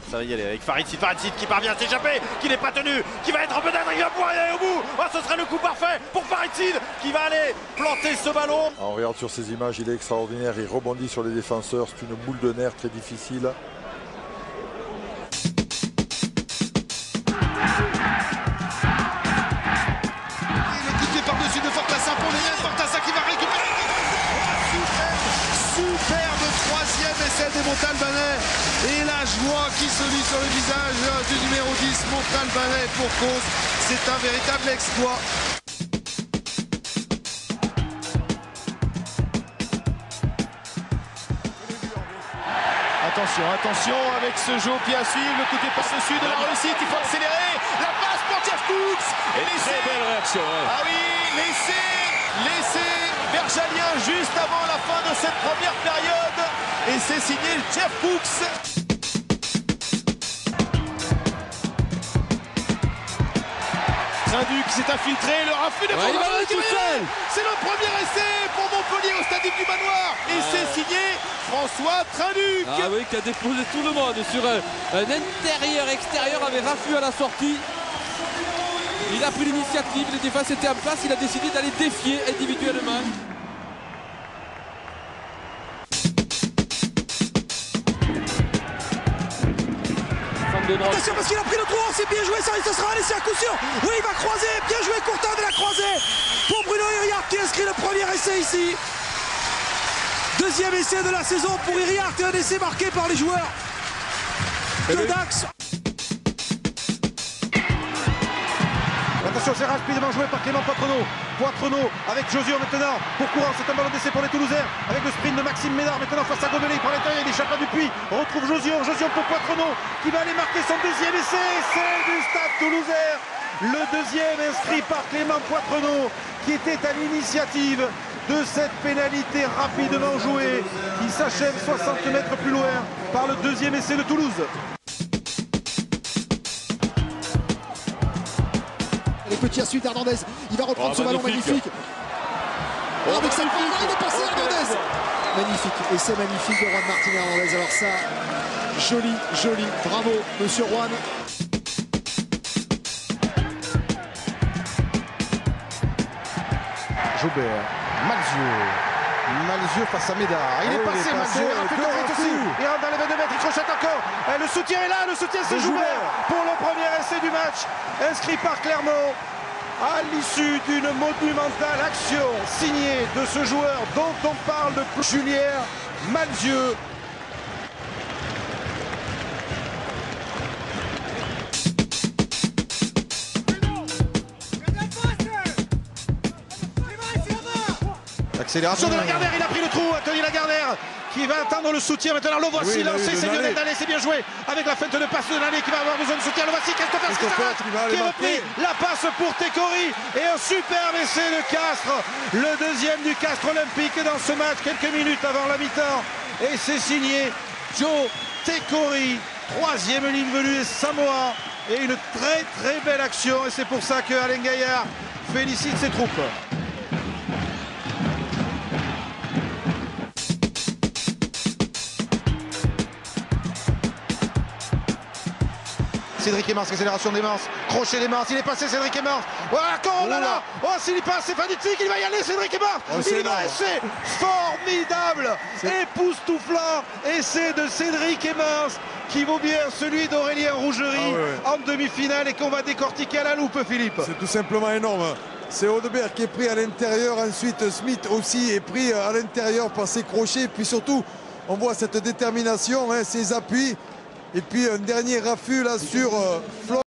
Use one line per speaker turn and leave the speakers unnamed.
Ça va y aller avec Farid Sid qui parvient à s'échapper, qui n'est pas tenu, qui va être peut-être, il va pouvoir y aller au bout. Oh, ce serait le coup parfait pour Farid Sid qui va aller planter ce ballon.
On regarde sur ces images, il est extraordinaire, il rebondit sur les défenseurs, c'est une boule de nerfs très difficile.
Par-dessus de Fortassin pour les Fortassin qui va récupérer. Superbe troisième essai des Montalbanais. Et la joie qui se lit sur le visage du numéro 10 Montalbanais pour cause. C'est un véritable exploit. Attention avec ce jeu au pied à suivre, le côté passe au sud de la réussite, il faut accélérer, la passe pour Jeff Fuchs et
très belle réaction. Ouais.
Ah oui, laissez Berjalien juste avant la fin de cette première période et c'est signé Jeff Fuchs. Trinduc s'est infiltré, le refus de c'est le premier essai pour Montpellier au stade du Manoir et c'est signé François Trinduc.
Ah oui, qui a déposé tout le monde sur un intérieur-extérieur avec Rafu à la sortie. Il a pris l'initiative, les défenses étaient en place, il a décidé d'aller défier individuellement.
Attention parce qu'il a pris le trou, c'est bien joué, ça sera un essai à coup sûr. Oui, il va croiser, bien joué, Courtin de la croisée pour Bruno Iriart qui inscrit le premier essai ici. Deuxième essai de la saison pour Iriart et un essai marqué par les joueurs de Dax.
Attention, c'est rapidement joué par Clément Poitrenaud. Poitrenaud avec Josio maintenant. Pour courant, c'est un ballon d'essai pour les Toulousains. Avec le sprint de Maxime Ménard maintenant face à Gobelet. Par l'intérieur, il échappe à Dupuis. On retrouve Josio pour Poitrenaud qui va aller marquer son deuxième essai. C'est du Stade Toulousain. Le deuxième inscrit par Clément Poitrenaud qui était à l'initiative de cette pénalité rapidement jouée qui s'achève 60 mètres plus loin par le deuxième essai de Toulouse.
Les petits à suite Hernandez, il va reprendre ce ballon magnifique. Avec sa main, il est passé Hernandez. Magnifique, et c'est magnifique de Juan Martín Hernandez. Alors ça, joli, bravo monsieur Juan.
Joubert, Malzieu face à Médard. Il est passé, Malzieu, il a fait le aussi. Il rentre dans les 22 mètres, il crochette encore. Et le soutien est là, le soutien c'est Joubert pour le premier essai du match, inscrit par Clermont à l'issue d'une monumentale action signée de ce joueur dont on parle de Julien Malzieu. Accélération de Lagardère, il a pris le trou, Anthony Lagardère qui va attendre le soutien maintenant, le voici lancé, c'est Lionel Dallet, c'est bien joué avec la feinte de passe de Dallet qui va avoir besoin de soutien, le voici, Christopher qui est repris, la passe pour Técori et un superbe essai de Castres, le deuxième du Castres Olympique dans ce match, quelques minutes avant la mi-temps et c'est signé Joe Técori, troisième ligne venue Samoa et une très belle action et c'est pour ça que Alain Gaillard félicite ses troupes. Cédric Emmers, accélération d'Emmers, crochet d'Emmers, il est passé Cédric Emmers. Voilà, oh là là, oh s'il y passe, c'est fanatique, il va y aller Cédric Emmers, il va essayer, formidable, époustouflant, essai de Cédric Emmers qui vaut bien celui d'Aurélien Rougerie en demi-finale et qu'on va décortiquer à la loupe, Philippe.
C'est tout simplement énorme. C'est Audebert qui est pris à l'intérieur, ensuite Smith aussi est pris à l'intérieur par ses crochets, puis surtout on voit cette détermination, ses appuis. Et puis un dernier raffut là sur Flo.